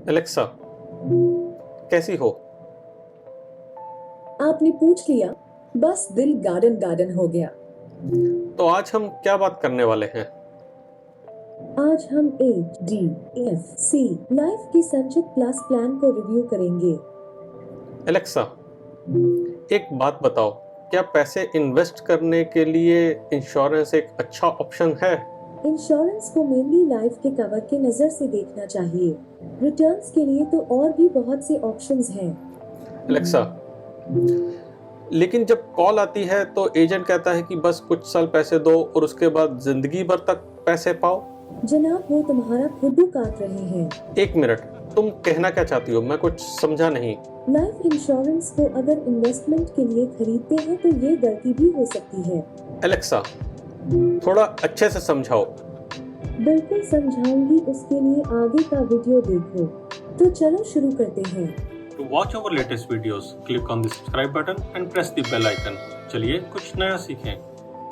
Alexa, कैसी हो? आपने पूछ लिया, बस दिल गार्डन गार्डन हो गया। तो आज हम क्या बात करने वाले हैं? आज हम HDFC लाइफ की संचित प्लस प्लान को रिव्यू करेंगे। एलेक्सा, एक बात बताओ, क्या पैसे इन्वेस्ट करने के लिए इंश्योरेंस एक अच्छा ऑप्शन है? इंश्योरेंस को मेनली लाइफ के कवर के नजर से देखना चाहिए। रिटर्न्स के लिए तो और भी बहुत से ऑप्शंस हैं। एलेक्सा, लेकिन जब कॉल आती है तो एजेंट कहता है कि बस कुछ साल पैसे दो और उसके बाद जिंदगी भर तक पैसे पाओ। जनाब, वो तुम्हारा खुद काट रहे हैं। एक मिनट, तुम कहना क्या चाहती हो? मैं कुछ समझा नहीं। लाइफ इंश्योरेंस को अगर इन्वेस्टमेंट के लिए खरीदते हैं तो ये गलती भी हो सकती है। एलेक्सा, थोड़ा अच्छे से समझाओ। बिल्कुल समझाऊंगी, उसके लिए आगे का वीडियो देखो। तो चलो शुरू करते हैं। To watch our latest videos, click on the subscribe button and press the bell icon. चलिए कुछ नया सीखें।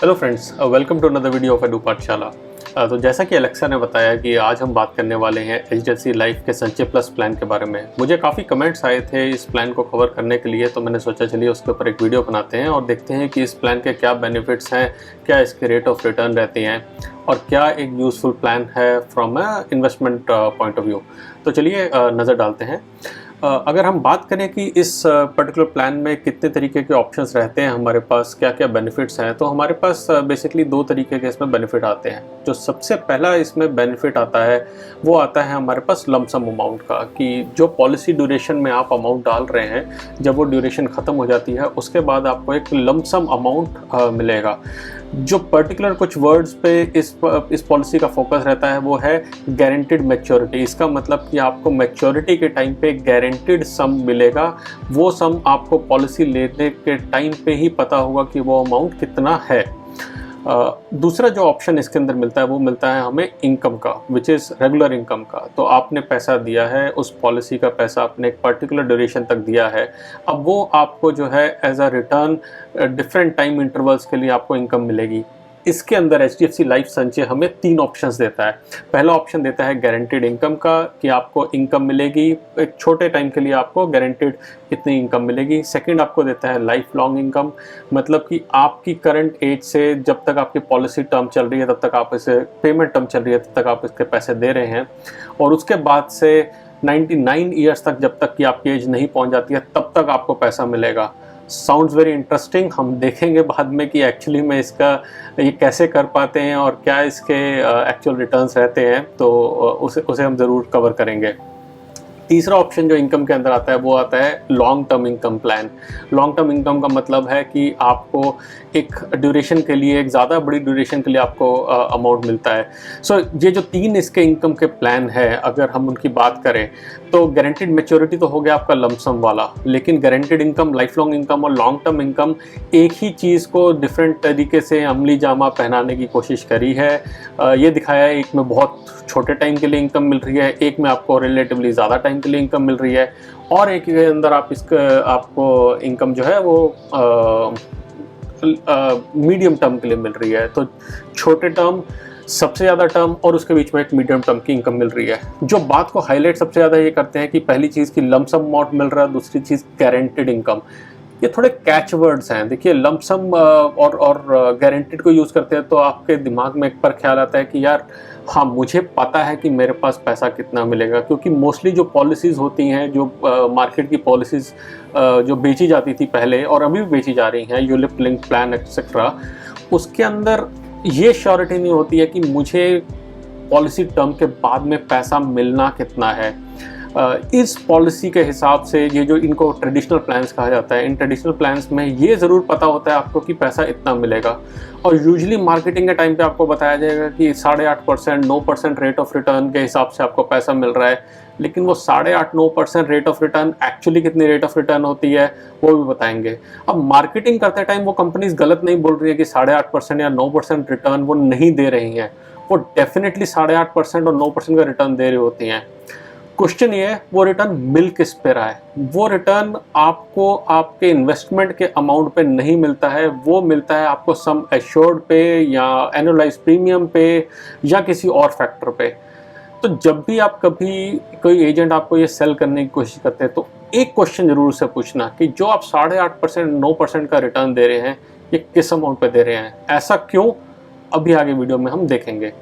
Hello friends, welcome to another video of Edu Pathshala. तो जैसा कि एलेक्सा ने बताया कि आज हम बात करने वाले हैं HDFC लाइफ के संचय प्लस प्लान के बारे में। मुझे काफ़ी कमेंट्स आए थे इस प्लान को कवर करने के लिए, तो मैंने सोचा चलिए उसके ऊपर एक वीडियो बनाते हैं और देखते हैं कि इस प्लान के क्या बेनिफिट्स हैं, क्या इसके रेट ऑफ रिटर्न रहती हैं और क्या एक यूज़फुल प्लान है from a investment point of view. तो चलिए नज़र डालते हैं। अगर हम बात करें कि इस पर्टिकुलर प्लान में कितने तरीके के ऑप्शंस रहते हैं, हमारे पास क्या क्या बेनिफिट्स हैं, तो हमारे पास बेसिकली दो तरीके के इसमें बेनिफिट आते हैं। जो सबसे पहला इसमें बेनिफिट आता है वो आता है हमारे पास लमसम अमाउंट का, कि जो पॉलिसी ड्यूरेशन में आप अमाउंट डाल रहे हैं, जब वो ड्यूरेशन ख़त्म हो जाती है उसके बाद आपको एक लमसम अमाउंट मिलेगा। जो पर्टिकुलर कुछ वर्ड्स पे इस पॉलिसी का फोकस रहता है वो है गारंटीड मैच्योरिटी। इसका मतलब कि आपको मैच्योरिटी के टाइम पे गारंटीड सम मिलेगा। वो सम आपको पॉलिसी लेने के टाइम पे ही पता होगा कि वो अमाउंट कितना है। दूसरा जो ऑप्शन इसके अंदर मिलता है वो मिलता है हमें इनकम का, विच इज़ रेगुलर इनकम का। तो आपने पैसा दिया है, उस पॉलिसी का पैसा आपने एक पर्टिकुलर ड्यूरेशन तक दिया है, अब वो आपको जो है as a return different time intervals के लिए आपको इनकम मिलेगी। इसके अंदर HDFC लाइफ संचय हमें तीन ऑप्शंस देता है। पहला ऑप्शन देता है गारंटीड इनकम का, कि आपको इनकम मिलेगी एक छोटे टाइम के लिए, आपको गारंटीड इतनी इनकम मिलेगी। सेकंड आपको देता है लाइफ लॉन्ग इनकम, मतलब कि आपकी करंट एज से जब तक आपकी पॉलिसी टर्म चल रही है तब तक आप इसे, पेमेंट टर्म चल रही है तब तक आप इसके पैसे दे रहे हैं, और उसके बाद से 99 ईयर्स तक, जब तक कि आपकी एज नहीं पहुंच जाती है तब तक आपको पैसा मिलेगा। Sounds very interesting. हम देखेंगे बाद में कि एक्चुअली में इसका ये कैसे कर पाते हैं और क्या इसके एक्चुअल रिटर्न्स रहते हैं, तो उसे हम ज़रूर कवर करेंगे। तीसरा ऑप्शन जो इनकम के अंदर आता है वो आता है long term income plan. Long term income का मतलब है कि आपको एक ड्यूरेशन के लिए, एक ज़्यादा बड़ी ड्यूरेशन के लिए आपको अमाउंट मिलता है। सो ये जो तीन इसके इनकम के प्लान है, अगर हम उनकी बात करें तो गारंटीड मैच्योरिटी तो हो गया आपका लमसम वाला, लेकिन guaranteed income, life long income और लॉन्ग टर्म इनकम एक ही चीज़ को डिफरेंट तरीके से अमली जामा पहनाने की कोशिश करी है। ये दिखाया है, एक में बहुत छोटे टाइम के लिए इनकम मिल रही है, एक में आपको रिलेटिवली ज़्यादा टाइम के लिए इनकम मिल रही है, और एक के अंदर आपको इनकम जो है वो मीडियम टर्म के लिए मिल रही है। तो छोटे टर्म, सबसे ज़्यादा टर्म और उसके बीच में एक मीडियम टर्म की इनकम मिल रही है। जो बात को हाईलाइट सबसे ज़्यादा ये करते हैं कि पहली चीज़ की लमसम अमाउंट मिल रहा है, दूसरी चीज़ गारंटीड इनकम। ये थोड़े कैच वर्ड्स हैं। देखिए, लमसम और गारंटीड को यूज़ करते हैं तो आपके दिमाग में एक बार ख्याल आता है कि यार हाँ, मुझे पता है कि मेरे पास पैसा कितना मिलेगा, क्योंकि मोस्टली जो पॉलिसीज़ होती हैं, जो मार्केट की पॉलिसीज़ जो बेची जाती थी पहले और अभी भी बेची जा रही हैं, यूलिप लिंक प्लान एक्सेट्रा, उसके अंदर ये श्योरिटी नहीं होती है कि मुझे पॉलिसी टर्म के बाद में पैसा मिलना कितना है। इस पॉलिसी के हिसाब से ये जो इनको ट्रेडिशनल प्लान्स कहा जाता है, इन ट्रेडिशनल प्लान्स में ये ज़रूर पता होता है आपको कि पैसा इतना मिलेगा, और यूजुअली मार्केटिंग के टाइम पे आपको बताया जाएगा कि 8.5%, 9% रेट ऑफ रिटर्न के हिसाब से आपको पैसा मिल रहा है। लेकिन वो 8.5-9% रेट ऑफ रिटर्न एक्चुअली कितनी रेट ऑफ रिटर्न होती है वो भी बताएंगे। अब मार्केटिंग करते टाइम वो कंपनीज गलत नहीं बोल रही है कि 8.5% या 9% रिटर्न वो नहीं दे रही हैं, वो डेफिनेटली 8.5% और 9% का रिटर्न दे रही होती हैं। क्वेश्चन ये है वो रिटर्न मिल किस पे रहा है। वो रिटर्न आपको आपके इन्वेस्टमेंट के अमाउंट पे नहीं मिलता है, वो मिलता है आपको सम एश्योर्ड पे या एनुअलाइज प्रीमियम पे या किसी और फैक्टर पे। तो जब भी आप कभी कोई एजेंट आपको ये सेल करने की कोशिश करते हैं तो एक क्वेश्चन जरूर से पूछना कि जो आप 8.5% 9% का रिटर्न दे रहे हैं ये किस अमाउंट पे दे रहे हैं, ऐसा क्यों, अभी आगे वीडियो में हम देखेंगे।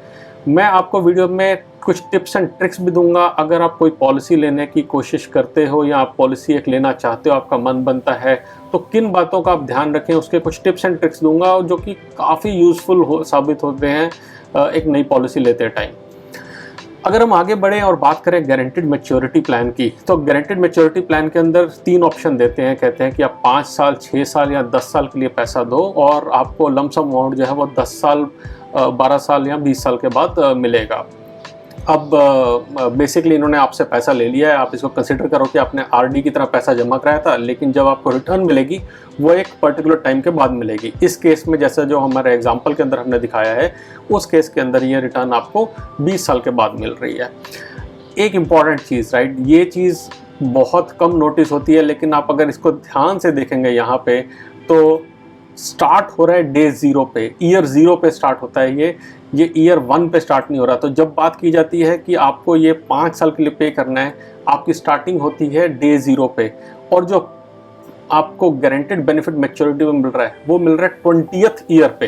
मैं आपको वीडियो में कुछ टिप्स एंड ट्रिक्स भी दूंगा। अगर आप कोई पॉलिसी लेने की कोशिश करते हो या आप पॉलिसी एक लेना चाहते हो, आपका मन बनता है, तो किन बातों का आप ध्यान रखें उसके कुछ टिप्स एंड ट्रिक्स दूंगा जो कि काफ़ी यूज़फुल साबित होते हैं एक नई पॉलिसी लेते टाइम। अगर हम आगे बढ़ें और बात करें गारंटीड मैच्योरिटी प्लान की, तो गारंटीड मैच्योरिटी प्लान के अंदर 3 ऑप्शन देते हैं। कहते हैं कि आप 5 साल, 6 साल या 10 साल के लिए पैसा दो और आपको लमसम अमाउंट जो है वो 10 साल, 12 साल या 20 साल के बाद मिलेगा। अब बेसिकली इन्होंने आपसे पैसा ले लिया है, आप इसको कंसिडर करो कि आपने आरडी की तरह पैसा जमा कराया था, लेकिन जब आपको रिटर्न मिलेगी वो एक पर्टिकुलर टाइम के बाद मिलेगी। इस केस में जैसा जो हमारे एग्जांपल के अंदर हमने दिखाया है, उस केस के अंदर ये रिटर्न आपको 20 साल के बाद मिल रही है। एक इम्पॉर्टेंट चीज़, राइट, ये चीज़ बहुत कम नोटिस होती है, लेकिन आप अगर इसको ध्यान से देखेंगे यहाँ पे तो स्टार्ट हो रहा है डे 0 पे, ईयर 0 पे स्टार्ट होता है ये ईयर 1 पे स्टार्ट नहीं हो रहा। तो जब बात की जाती है कि आपको ये 5 साल के लिए पे करना है, आपकी स्टार्टिंग होती है डे 0 पे, और जो आपको गारंटेड बेनिफिट मैच्योरिटी में मिल रहा है वो मिल रहा है 20th ईयर पे।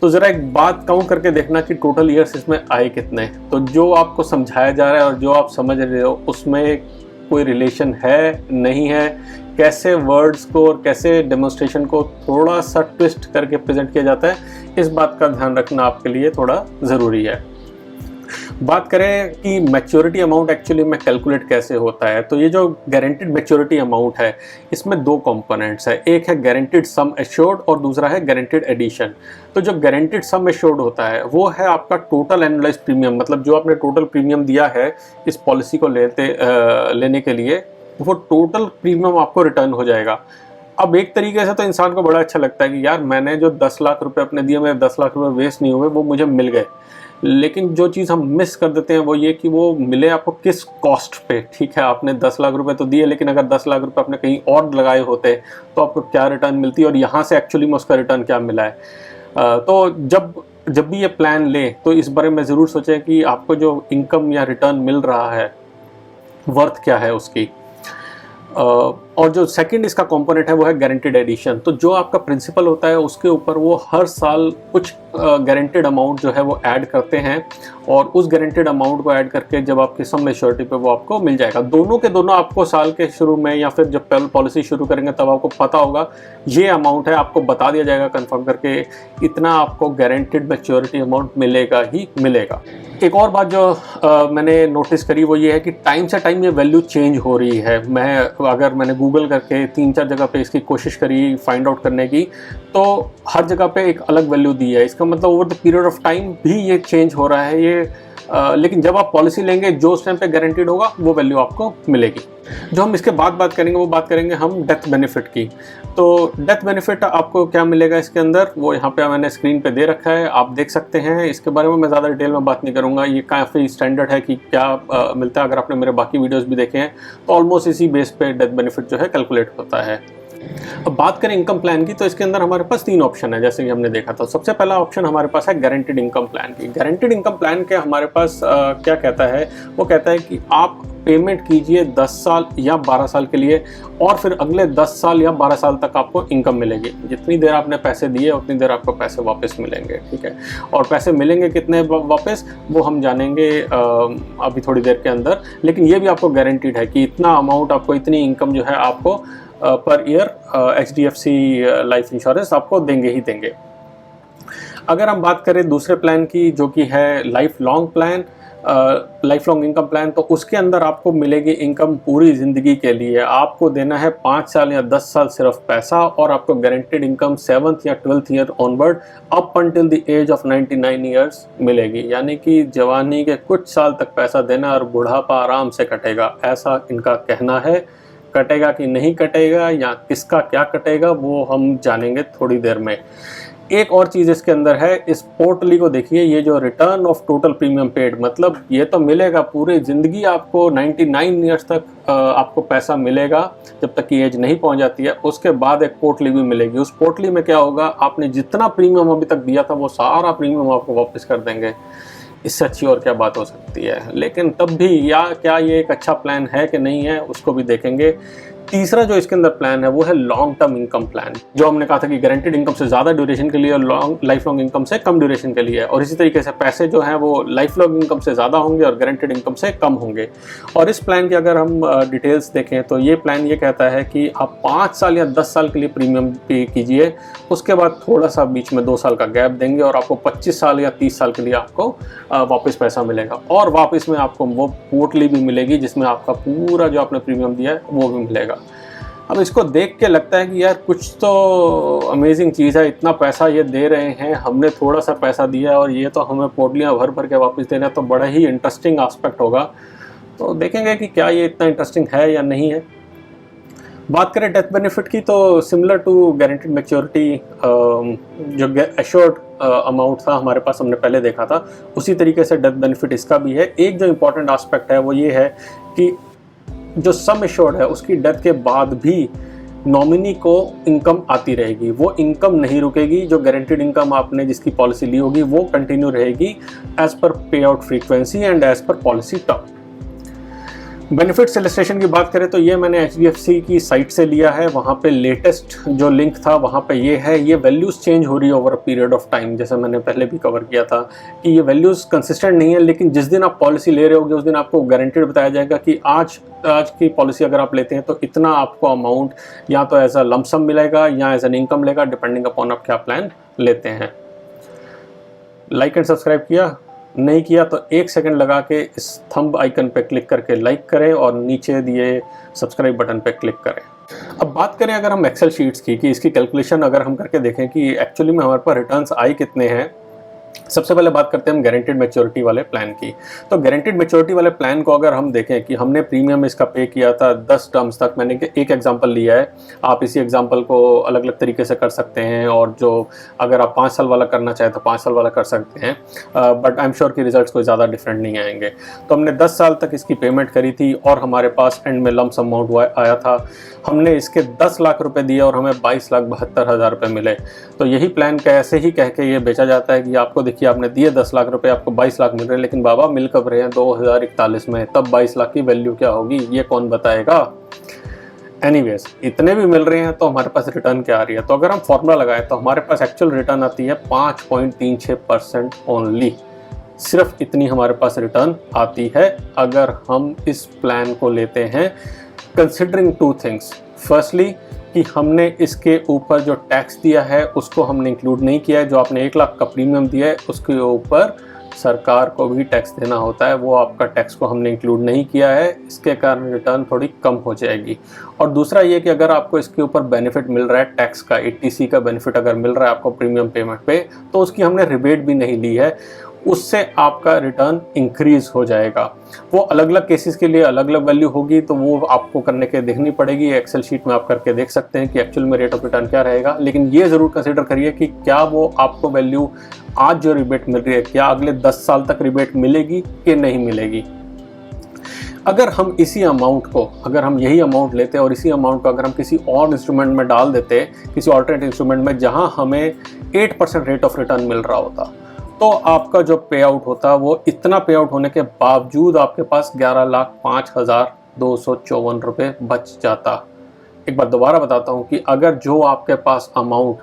तो ज़रा एक बात काउंट करके देखना कि टोटल ईयर्स इसमें आए कितने। तो जो आपको समझाया जा रहा है और जो आप समझ रहे हो उसमें कोई रिलेशन है नहीं है, कैसे वर्ड्स को और कैसे डेमोन्स्ट्रेशन को थोड़ा सा ट्विस्ट करके प्रेजेंट किया जाता है, इस बात का ध्यान रखना आपके लिए थोड़ा ज़रूरी है। बात करें कि मैच्योरिटी अमाउंट एक्चुअली में कैलकुलेट कैसे होता है, तो ये जो गारंटीड मैच्योरिटी अमाउंट है इसमें 2 कंपोनेंट्स है। एक है गारंटीड सम एश्योर्ड और दूसरा है गारंटीड एडिशन। तो जो गारंटीड सम एश्योर्ड होता है वो है आपका टोटल एनुअलाइज प्रीमियम, मतलब जो आपने टोटल प्रीमियम दिया है इस पॉलिसी को लेने के लिए, वो टोटल प्रीमियम आपको रिटर्न हो जाएगा। अब एक तरीके से तो इंसान को बड़ा अच्छा लगता है कि यार मैंने जो 10 लाख रुपए अपने दिए, मेरे 10 लाख रुपए वेस्ट नहीं हुए, वो मुझे मिल गए। लेकिन जो चीज़ हम मिस कर देते हैं वो ये कि वो मिले आपको किस कॉस्ट पे। ठीक है, आपने 10 लाख रुपए तो दिए, लेकिन अगर 10 लाख रुपए आपने कहीं और लगाए होते तो आपको क्या रिटर्न मिलती और यहाँ से एक्चुअली में उसका रिटर्न क्या मिला है। तो जब भी ये प्लान ले तो इस बारे में ज़रूर सोचें कि आपको जो इनकम या रिटर्न मिल रहा है वर्थ क्या है उसकी। और जो सेकंड इसका कंपोनेंट है वो है गारंटीड एडिशन। तो जो आपका प्रिंसिपल होता है उसके ऊपर वो हर साल कुछ गारंटीड अमाउंट जो है वो ऐड करते हैं, और उस गारंटीड अमाउंट को ऐड करके जब आपकी सम मैच्योरिटी पे वो आपको मिल जाएगा। दोनों के दोनों आपको साल के शुरू में या फिर जब पॉलिसी शुरू करेंगे तब आपको पता होगा ये अमाउंट है, आपको बता दिया जाएगा कंफर्म करके इतना आपको गारंटीड मैच्योरिटी अमाउंट मिलेगा ही मिलेगा। एक और बात जो मैंने नोटिस करी वो ये है कि टाइम से टाइम ये वैल्यू चेंज हो रही है। अगर मैंने गूगल करके 3-4 जगह पे इसकी कोशिश करी फाइंड आउट करने की, तो हर जगह पे एक अलग वैल्यू दी है। इसका मतलब over the period of time भी ये चेंज हो रहा है ये। लेकिन जब आप पॉलिसी लेंगे जो उस टाइम पे गारंटीड होगा वो वैल्यू आपको मिलेगी। जो हम इसके बाद बात करेंगे वो बात करेंगे हम डेथ बेनिफिट की। तो डेथ बेनिफिट आपको क्या मिलेगा इसके अंदर, वो यहाँ पे मैंने स्क्रीन पे दे रखा है, आप देख सकते हैं। इसके बारे में मैं ज़्यादा डिटेल में बात नहीं करूँगा, ये काफ़ी स्टैंडर्ड है कि क्या मिलता है। अगर आपने मेरे बाकी वीडियोज़ भी देखे हैं तो ऑलमोस्ट इसी बेस पे डेथ बेनिफिट जो है कैलकुलेट होता है। अब बात करें इनकम प्लान की, तो इसके अंदर हमारे पास 3 ऑप्शन है जैसे कि हमने देखा था। सबसे पहला ऑप्शन हमारे पास है गारंटीड इनकम प्लान की। गारंटीड इनकम प्लान के हमारे पास क्या कहता है, वो कहता है कि आप पेमेंट कीजिए 10 साल या 12 साल के लिए, और फिर अगले 10 साल या 12 साल तक आपको इनकम मिलेगी। जितनी देर आपने पैसे दिए उतनी देर आपको पैसे वापस मिलेंगे। ठीक है, और पैसे मिलेंगे कितने वापस वो हम जानेंगे अभी थोड़ी देर के अंदर। लेकिन ये भी आपको गारंटीड है कि इतना अमाउंट आपको, इतनी इनकम जो है आपको per year HDFC life insurance आपको देंगे ही देंगे। अगर हम बात करें दूसरे प्लान की जो कि है life long plan, life long income plan, तो उसके अंदर आपको मिलेगी इनकम पूरी ज़िंदगी के लिए। आपको देना है 5 साल या 10 साल सिर्फ पैसा, और आपको गारंटेड इनकम 7th या 12th year onward up until the age of 99 years मिलेगी। यानी कि जवानी के कुछ साल तक पैसा देना और बुढ़ापा आराम से कटेगा, ऐसा इनका कहना है। कटेगा कि नहीं कटेगा या किसका क्या कटेगा वो हम जानेंगे थोड़ी देर में। एक और चीज़ इसके अंदर है, इस पोर्टली को देखिए, ये जो return of total premium paid, मतलब ये तो मिलेगा पूरी ज़िंदगी आपको, 99 ईयर्स तक आपको पैसा मिलेगा जब तक कि एज नहीं पहुंच जाती है। उसके बाद एक पोर्टली भी मिलेगी। उस पोर्टली में क्या होगा, आपने जितना प्रीमियम अभी तक दिया था वो सारा प्रीमियम आपको वापस कर देंगे। इससे अच्छी और क्या बात हो सकती है। लेकिन तब भी या क्या ये एक अच्छा प्लान है कि नहीं है, उसको भी देखेंगे। तीसरा जो इसके अंदर प्लान है वो है लॉन्ग टर्म इनकम प्लान, जो हमने कहा था कि गारंटीड इनकम से ज़्यादा ड्यूरेशन के लिए और लाइफ लॉन्ग इनकम से कम ड्यूरेशन के लिए, और इसी तरीके से पैसे जो हैं वो लाइफ लॉन्ग इनकम से ज़्यादा होंगे और गारंटीड इनकम से कम होंगे। और इस प्लान की अगर हम डिटेल्स देखें तो ये प्लान ये कहता है कि आप 5 साल या 10 साल के लिए प्रीमियम पे कीजिए, उसके बाद थोड़ा सा बीच में 2 साल का गैप देंगे और आपको 25 साल या 30 साल के लिए आपको वापस पैसा मिलेगा, और वापस में आपको वो पोर्टली भी मिलेगी जिसमें आपका पूरा जो आपने प्रीमियम दिया है वो भी मिलेगा। अब इसको देख के लगता है कि यार कुछ तो अमेजिंग चीज़ है, इतना पैसा ये दे रहे हैं, हमने थोड़ा सा पैसा दिया और ये तो हमें पोटलियाँ भर भर के वापस देना है, तो बड़ा ही इंटरेस्टिंग एस्पेक्ट होगा। तो देखेंगे कि क्या ये इतना इंटरेस्टिंग है या नहीं है। बात करें डेथ बेनिफिट की तो सिमिलर टू गारंटीड मैच्योरिटी, जो एश्योर्ड अमाउंट था हमारे पास, हमने पहले देखा था, उसी तरीके से डेथ बेनिफिट इसका भी है। एक जो इम्पॉर्टेंट एस्पेक्ट है वो ये है कि जो सम एश्योर्ड है उसकी डेथ के बाद भी नॉमिनी को इनकम आती रहेगी, वो इनकम नहीं रुकेगी। जो गारंटीड इनकम आपने जिसकी पॉलिसी ली होगी वो कंटिन्यू रहेगी as per pay out frequency and as per policy term. Benefits illustration की बात करें तो ये मैंने HDFC की साइट से लिया है, वहाँ पे लेटेस्ट जो लिंक था वहाँ पे ये है। ये वैल्यूज़ चेंज हो रही है over a period of time, जैसे मैंने पहले भी कवर किया था कि ये वैल्यूज़ कंसिस्टेंट नहीं है, लेकिन जिस दिन आप पॉलिसी ले रहे होगे उस दिन आपको गारंटीड बताया जाएगा कि आज की पॉलिसी अगर आप लेते हैं तो इतना आपको अमाउंट या तो एज अ लमसम मिलेगा या एज एन इनकम मिलेगा, डिपेंडिंग अपॉन आप क्या प्लान लेते हैं। लाइक एंड सब्सक्राइब किया? नहीं किया तो 1 सेकंड लगा के इस थंब आइकन पे क्लिक करके लाइक करें और नीचे दिए सब्सक्राइब बटन पे क्लिक करें। अब बात करें अगर हम एक्सेल शीट्स की कि इसकी कैलकुलेशन अगर हम करके देखें कि एक्चुअली में हमारे पास रिटर्न्स आए कितने हैं। सबसे पहले बात करते हैं हम गारंटीड मैच्योरिटी वाले प्लान की। तो गारंटीड मैच्योरिटी वाले प्लान को अगर हम देखें कि हमने प्रीमियम इसका पे किया था 10 टर्म्स तक, मैंने एक एग्जांपल लिया है, आप इसी एग्जांपल को अलग अलग तरीके से कर सकते हैं, और जो अगर आप 5 साल वाला करना चाहें तो 5 साल वाला कर सकते हैं, बट आई एम श्योर कि रिजल्ट्स कोई ज़्यादा डिफरेंट नहीं आएंगे। तो हमने 10 साल तक इसकी पेमेंट करी थी और हमारे पास एंड में लम्स अमाउंट आया था। हमने इसके 10 लाख रुपए दिए और हमें 22,72,000 रुपये मिले। तो यही प्लान कैसे ही कह के ये बेचा जाता है कि आपको देखिए आपने दिए 10 लाख रुपए, आपको 22 लाख मिल रहे हैं, लेकिन बाबा मिल कब रहे हैं 2041 में, तब 22 लाख की वैल्यू क्या होगी ये कौन बताएगा। एनीवेज, इतने भी मिल रहे हैं तो हमारे पास रिटर्न क्या आ रही है। तो अगर हम फॉर्मूला लगाएं तो हमारे पास एक्चुअल रिटर्न आती है 5.36% ओनली। सिर्फ इतनी हमारे पास रिटर्न आती है अगर हम इस प्लान को लेते हैं, कंसिडरिंग 2 थिंग्स। फर्स्टली कि हमने इसके ऊपर जो टैक्स दिया है उसको हमने इंक्लूड नहीं किया है। जो आपने 1 लाख का प्रीमियम दिया है उसके ऊपर सरकार को भी टैक्स देना होता है, वो आपका टैक्स को हमने इंक्लूड नहीं किया है, इसके कारण रिटर्न थोड़ी कम हो जाएगी। और दूसरा ये कि अगर आपको इसके ऊपर बेनिफिट मिल रहा है टैक्स का, 80C का बेनिफिट अगर मिल रहा है आपको प्रीमियम पेमेंट पे, तो उसकी हमने रिबेट भी नहीं ली है, उससे आपका रिटर्न इंक्रीज हो जाएगा। वो अलग अलग केसेस के लिए अलग अलग वैल्यू होगी, तो वो आपको करने के देखनी पड़ेगी। एक्सेल शीट में आप करके देख सकते हैं कि एक्चुअल में रेट ऑफ रिटर्न क्या रहेगा, लेकिन ये ज़रूर कंसिडर करिए कि क्या वो आपको वैल्यू आज जो रिबेट मिल रही है क्या अगले 10 साल तक रिबेट मिलेगी कि नहीं मिलेगी। अगर हम इसी अमाउंट को, अगर हम यही अमाउंट लेते और इसी अमाउंट को अगर हम किसी और इंस्ट्रूमेंट में डाल देते, किसी ऑल्टरनेट इंस्ट्रूमेंट में जहां हमें 8% रेट ऑफ रिटर्न मिल रहा होता, तो आपका जो पे आउट होता वो इतना पे आउट होने के बावजूद आपके पास 11,05,254 रुपये बच जाता। एक बार दोबारा बताता हूँ कि अगर जो आपके पास अमाउंट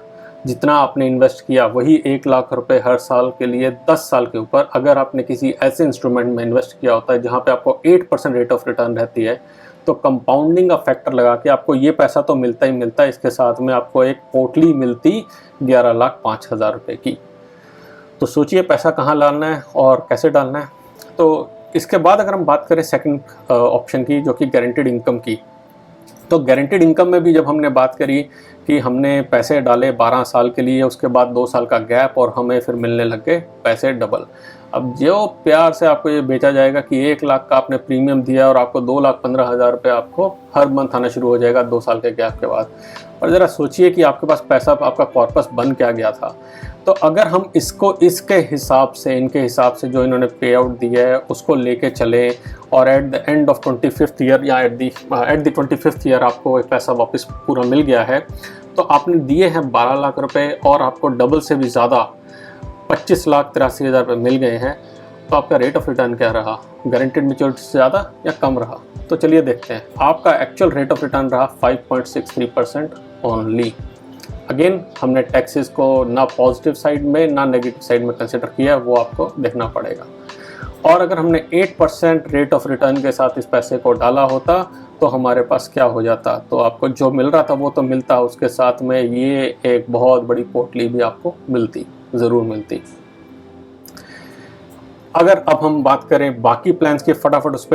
जितना आपने इन्वेस्ट किया वही 1 लाख रुपए हर साल के लिए 10 साल के ऊपर अगर आपने किसी ऐसे इंस्ट्रूमेंट में इन्वेस्ट किया होता है जहाँ पे आपको 8% रेट ऑफ रिटर्न रहती है, तो कंपाउंडिंग का फैक्टर लगा के आपको ये पैसा तो मिलता ही मिलता है, इसके साथ में आपको एक पोटली मिलती 11,05,000 रुपये की। तो सोचिए पैसा कहाँ डालना है और कैसे डालना है। तो इसके बाद अगर हम बात करें सेकंड ऑप्शन की, जो कि गारंटीड इनकम की, तो गारंटीड इनकम में भी जब हमने बात करी कि हमने पैसे डाले 12 साल के लिए, उसके बाद 2 साल का गैप और हमें फिर मिलने लग गए पैसे डबल। अब जो प्यार से आपको ये बेचा जाएगा कि 1 लाख का आपने प्रीमियम दिया और आपको 2,15,000 रुपये आपको हर मंथ आना शुरू हो जाएगा 2 साल के गैप के बाद। और ज़रा सोचिए कि आपके पास पैसा, आपका कॉर्पस बन क्या गया था। तो अगर हम इसको इसके हिसाब से, इनके हिसाब से जो इन्होंने पे आउट दिया है उसको लेके चलें और at the end of 25th year या एट द 25th ईयर आपको एक पैसा वापस पूरा मिल गया है, तो आपने दिए हैं 12 लाख रुपए और आपको डबल से भी ज़्यादा 25,83,000 रुपये मिल गए हैं, तो आपका रेट ऑफ रिटर्न क्या रहा, गारंटेड मैच्योरिटी से ज़्यादा या कम रहा। तो चलिए देखते हैं। आपका एक्चुअल रेट ऑफ रिटर्न रहा 5.63% ओनली। अगेन हमने टैक्सेस को ना पॉजिटिव साइड में ना नेगेटिव साइड में कंसिडर किया, वो आपको देखना पड़ेगा। और अगर हमने 8% रेट ऑफ रिटर्न के साथ इस पैसे को डाला होता तो हमारे पास क्या हो जाता, तो आपको जो मिल रहा था वो तो मिलता, उसके साथ में ये एक बहुत बड़ी पोटली भी आपको मिलती, ज़रूर मिलती। अगर अब हम बात करें बाकी प्लान्स की, फटाफट उस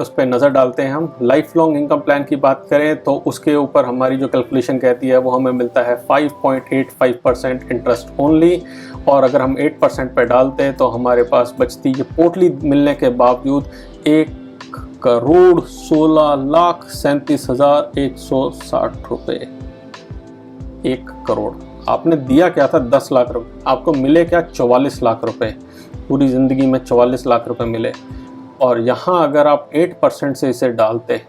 पर नज़र डालते हैं। हम लाइफ लॉन्ग इनकम प्लान की बात करें तो उसके ऊपर हमारी जो कैलकुलेशन कहती है वो हमें मिलता है 5.85% इंटरेस्ट ओनली। और अगर हम 8% पे डालते हैं तो हमारे पास बचती ये पोटली मिलने के बावजूद 1,16,37,160 रुपये। 1 करोड़। आपने दिया क्या था 10 लाख रुपए, आपको मिले क्या 44 लाख रुपए। पूरी ज़िंदगी में 44 लाख रुपए मिले। और यहाँ अगर आप 8% से इसे डालते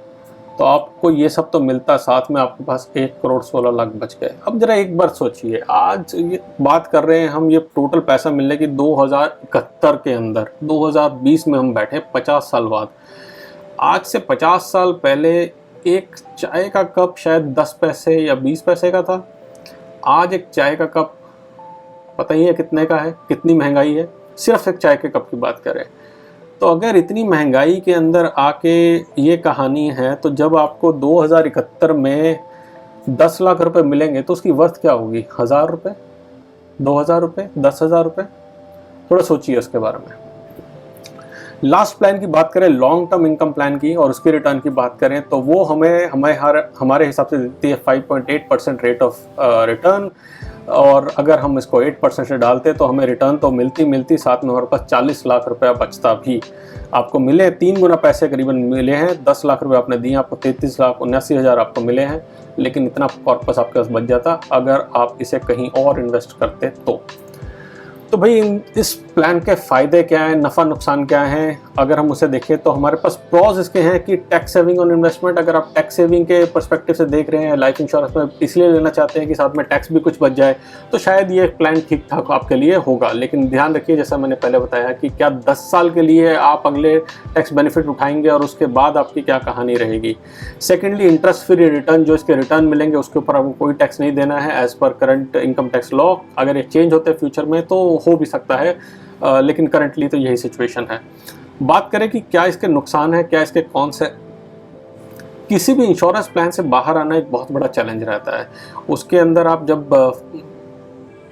तो आपको ये सब तो मिलता, साथ में आपके पास 1,16,00,000 बच गए। अब जरा एक बार सोचिए, आज ये बात कर रहे हैं हम, ये टोटल पैसा मिलने की 2071 के अंदर, 2020 में हम बैठे 50 साल बाद। आज से 50 साल पहले एक चाय का कप शायद 10 पैसे या 20 पैसे का था। आज एक चाय का कप पता ही है कितने का है, कितनी महंगाई है। सिर्फ एक चाय के कप की बात करें तो अगर इतनी महंगाई के अंदर आके ये कहानी है, तो जब आपको 2071 में 10 लाख रुपए मिलेंगे तो उसकी वर्थ क्या होगी? 1000 रुपये, 2000 रुपये, 10,000 रुपये। थोड़ा सोचिए उसके बारे में। लास्ट प्लान की बात करें, लॉन्ग टर्म इनकम प्लान की, और उसके रिटर्न की बात करें तो वो हमारे हिसाब से देती है 5.8% रेट ऑफ रिटर्न। और अगर हम इसको 8% से डालते तो हमें रिटर्न तो मिलती, साथ में हमारे पास 40 लाख रुपया बचता भी। आपको मिले 3 गुना पैसे करीबन मिले हैं। 10 लाख रुपए आपने दिए, आपको 33,79,000 आपको मिले हैं। लेकिन इतना कॉर्पस आपके पास बच जाता अगर आप इसे कहीं और इन्वेस्ट करते तो भाई इस प्लान के फ़ायदे क्या हैं, नफ़ा नुकसान क्या हैं? अगर हम उसे देखें तो हमारे पास प्रॉज इसके हैं कि टैक्स सेविंग ऑन इन्वेस्टमेंट। अगर आप टैक्स सेविंग के पर्सपेक्टिव से देख रहे हैं, लाइफ इंश्योरेंस में इसलिए लेना चाहते हैं कि साथ में टैक्स भी कुछ बच जाए, तो शायद ये प्लान ठीक ठाक आपके लिए होगा। लेकिन ध्यान रखिए, जैसा मैंने पहले बताया कि क्या 10 साल के लिए आप अगले टैक्स बेनिफिट उठाएंगे और उसके बाद आपकी क्या कहानी रहेगी। सेकेंडली, इंटरेस्ट फ्री रिटर्न, जो इसके रिटर्न मिलेंगे उसके ऊपर आपको कोई टैक्स नहीं देना है as per current income tax law. अगर ये चेंज होते हैं फ्यूचर में तो हो भी सकता है, लेकिन करंटली तो यही सिचुएशन है। बात करें कि क्या इसके नुकसान है, क्या इसके कौन से। किसी भी इंश्योरेंस प्लान से बाहर आना एक बहुत बड़ा चैलेंज रहता है। उसके अंदर आप जब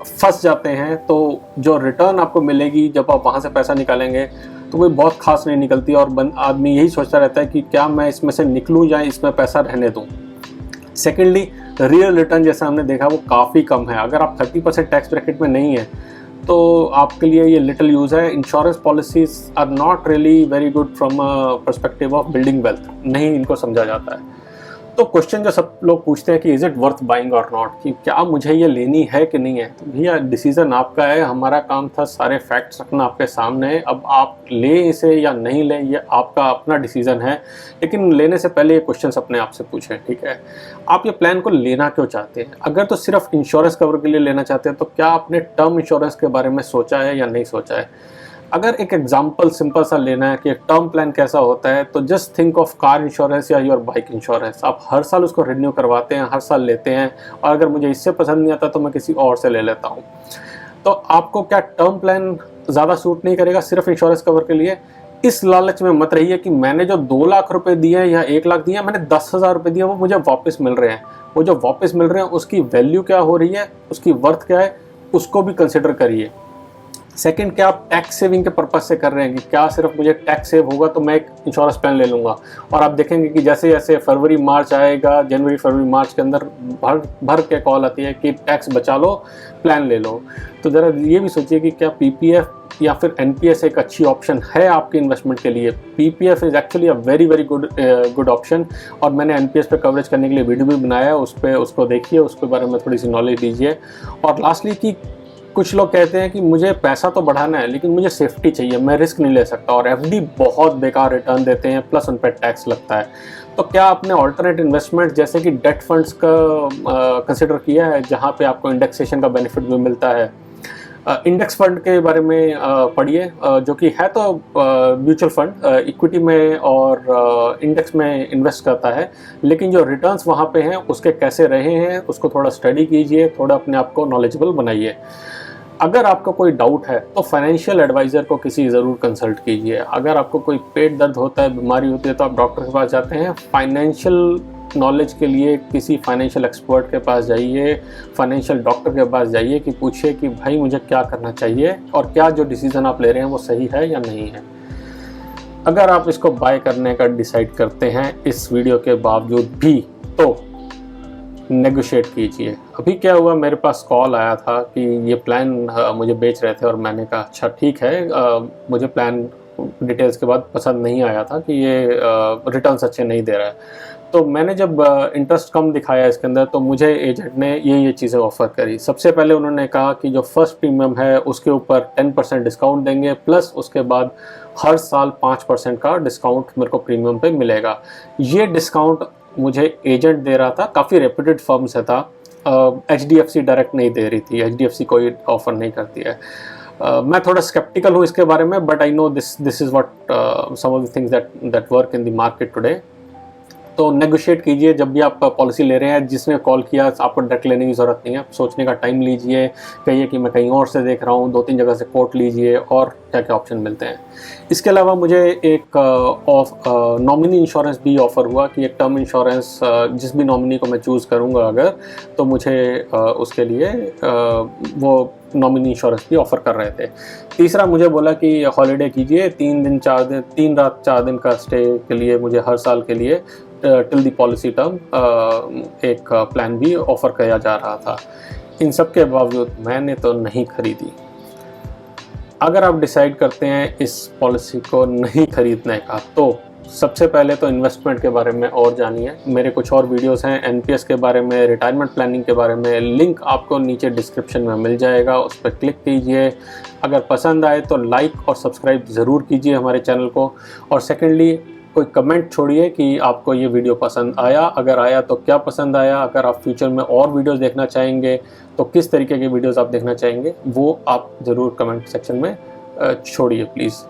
फंस जाते हैं तो जो रिटर्न आपको मिलेगी जब आप वहाँ से पैसा निकालेंगे तो कोई बहुत खास नहीं निकलती, और आदमी यही सोचता रहता है कि क्या मैं इसमें से निकलूँ या इसमें पैसा रहने दूँ। सेकेंडली, रियल रिटर्न जैसा हमने देखा वो काफ़ी कम है। अगर आप 30% टैक्स ब्रैकेट में नहीं है तो आपके लिए ये लिटिल यूज़ है। Insurance policies are not really very good from perspective of building wealth, नहीं इनको समझा जाता है। तो क्वेश्चन जो सब लोग पूछते हैं कि इज़ इट वर्थ बाइंग और नॉट, कि क्या मुझे ये लेनी है कि नहीं है। तो भैया डिसीज़न आपका है, हमारा काम था सारे फैक्ट्स रखना आपके सामने। अब आप ले इसे या नहीं ले, ये आपका अपना डिसीज़न है। लेकिन लेने से पहले ये क्वेश्चन अपने आप से पूछें, ठीक है, आप ये प्लान को लेना क्यों चाहते हैं। अगर तो सिर्फ इंश्योरेंस कवर के लिए लेना चाहते हैं तो क्या आपने टर्म इंश्योरेंस के बारे में सोचा है या नहीं सोचा है। अगर एक एग्जांपल सिंपल सा लेना है कि एक टर्म प्लान कैसा होता है, तो just think of car insurance या योर बाइक इंश्योरेंस। आप हर साल उसको रिन्यू करवाते हैं, हर साल लेते हैं, और अगर मुझे इससे पसंद नहीं आता तो मैं किसी और से ले लेता हूँ। तो आपको क्या टर्म प्लान ज़्यादा सूट नहीं करेगा सिर्फ इंश्योरेंस कवर के लिए? इस लालच में मत रहिए कि मैंने जो 2 लाख रुपए दिए हैं या 1 लाख दिए हैं, मैंने 10,000 रुपये दिए, वो मुझे वापस मिल रहे हैं। वो जो वापस मिल रहे हैं उसकी वैल्यू क्या हो रही है, उसकी वर्थ क्या है, उसको भी कंसिडर करिए। सेकंड, क्या आप टैक्स सेविंग के पर्पज से कर रहे हैं कि क्या सिर्फ मुझे टैक्स सेव होगा तो मैं एक इंश्योरेंस प्लान ले लूँगा। और आप देखेंगे कि जैसे जैसे फरवरी मार्च आएगा, जनवरी फरवरी मार्च के अंदर भर के कॉल आती है कि टैक्स बचा लो, प्लान ले लो। तो ज़रा ये भी सोचिए कि क्या पीपीएफ या फिर एनपीएस एक अच्छी ऑप्शन है आपके इन्वेस्टमेंट के लिए। PPF is actually a very very good option, और मैंने एनपीएस पे कवरेज करने के लिए वीडियो भी बनाया है, उस पर उसको देखिए, उसके बारे में थोड़ी सी नॉलेज लीजिए। और लास्टली कि कुछ लोग कहते हैं कि मुझे पैसा तो बढ़ाना है लेकिन मुझे सेफ्टी चाहिए, मैं रिस्क नहीं ले सकता, और एफडी बहुत बेकार रिटर्न देते हैं, प्लस उन पर टैक्स लगता है। तो क्या आपने ऑल्टरनेट इन्वेस्टमेंट जैसे कि डेट फंड्स का कंसिडर किया है, जहां पे आपको इंडेक्सेशन का बेनिफिट भी मिलता है। इंडेक्स फंड के बारे में पढ़िए, जो कि है तो म्यूचुअल फंड, इक्विटी में और इंडेक्स में इन्वेस्ट करता है, लेकिन जो रिटर्न्स वहाँ पे हैं उसके कैसे रहे हैं उसको थोड़ा स्टडी कीजिए, थोड़ा अपने आप को नॉलेजेबल बनाइए। अगर आपको कोई डाउट है तो फाइनेंशियल एडवाइज़र को किसी ज़रूर कंसल्ट कीजिए। अगर आपको कोई पेट दर्द होता है, बीमारी होती है, तो आप डॉक्टर के पास जाते हैं। फाइनेंशियल नॉलेज के लिए किसी फाइनेंशियल एक्सपर्ट के पास जाइए, फाइनेंशियल डॉक्टर के पास जाइए कि पूछिए कि भाई मुझे क्या करना चाहिए और क्या जो डिसीज़न आप ले रहे हैं वो सही है या नहीं है। अगर आप इसको बाय करने का डिसाइड करते हैं इस वीडियो के बावजूद भी, तो नेगोशिएट कीजिए। अभी क्या हुआ, मेरे पास कॉल आया था कि ये प्लान मुझे बेच रहे थे और मैंने कहा अच्छा ठीक है, मुझे प्लान डिटेल्स के बाद पसंद नहीं आया था कि ये रिटर्न्स अच्छे नहीं दे रहा है। तो मैंने जब इंटरेस्ट कम दिखाया इसके अंदर, तो मुझे एजेंट ने ये चीज़ें ऑफ़र करी। सबसे पहले उन्होंने कहा कि जो फर्स्ट प्रीमियम है उसके ऊपर 10% डिस्काउंट देंगे, प्लस उसके बाद हर साल 5% का डिस्काउंट मेरे को प्रीमियम पे मिलेगा। ये डिस्काउंट मुझे एजेंट दे रहा था, काफ़ी रेप्यूटेड फर्म से था। HDFC डायरेक्ट नहीं दे रही थी, HDFC कोई ऑफ़र नहीं करती है। मैं थोड़ा स्केप्टिकल हूँ इसके बारे में, but I know this is what some of the things that work in the market today. तो नेगोशिएट कीजिए जब भी आप पॉलिसी ले रहे हैं। जिसने कॉल किया आपको डायरेक्ट लेने की ज़रूरत नहीं है, आप सोचने का टाइम लीजिए, कहिए कि मैं कहीं और से देख रहा हूँ, 2-3 जगह से कोट लीजिए और क्या क्या ऑप्शन मिलते हैं। इसके अलावा मुझे एक नॉमिनी इंश्योरेंस भी ऑफ़र हुआ कि एक टर्म इंश्योरेंस जिस भी नॉमिनी को मैं चूज़ करूँगा अगर, तो मुझे उसके लिए वो नॉमिनी इंश्योरेंस भी ऑफ़र कर रहे थे। तीसरा मुझे बोला कि हॉलिडे कीजिए, 3 रात 4 दिन का स्टे के लिए मुझे हर साल के लिए टिल द पॉलिसी टर्म एक प्लान भी ऑफ़र किया जा रहा था। इन सब के बावजूद मैंने तो नहीं खरीदी। अगर आप डिसाइड करते हैं इस पॉलिसी को नहीं खरीदने का, तो सबसे पहले तो इन्वेस्टमेंट के बारे में और जानिए। मेरे कुछ और वीडियोस हैं NPS के बारे में, रिटायरमेंट प्लानिंग के बारे में, लिंक आपको नीचे डिस्क्रिप्शन में मिल जाएगा, उस पर क्लिक कीजिए। अगर पसंद आए तो लाइक और सब्सक्राइब ज़रूर कीजिए हमारे चैनल को। और सेकेंडली कोई कमेंट छोड़िए कि आपको ये वीडियो पसंद आया, अगर आया तो क्या पसंद आया। अगर आप फ्यूचर में और वीडियोस देखना चाहेंगे तो किस तरीके के वीडियोस आप देखना चाहेंगे वो आप ज़रूर कमेंट सेक्शन में छोड़िए प्लीज़।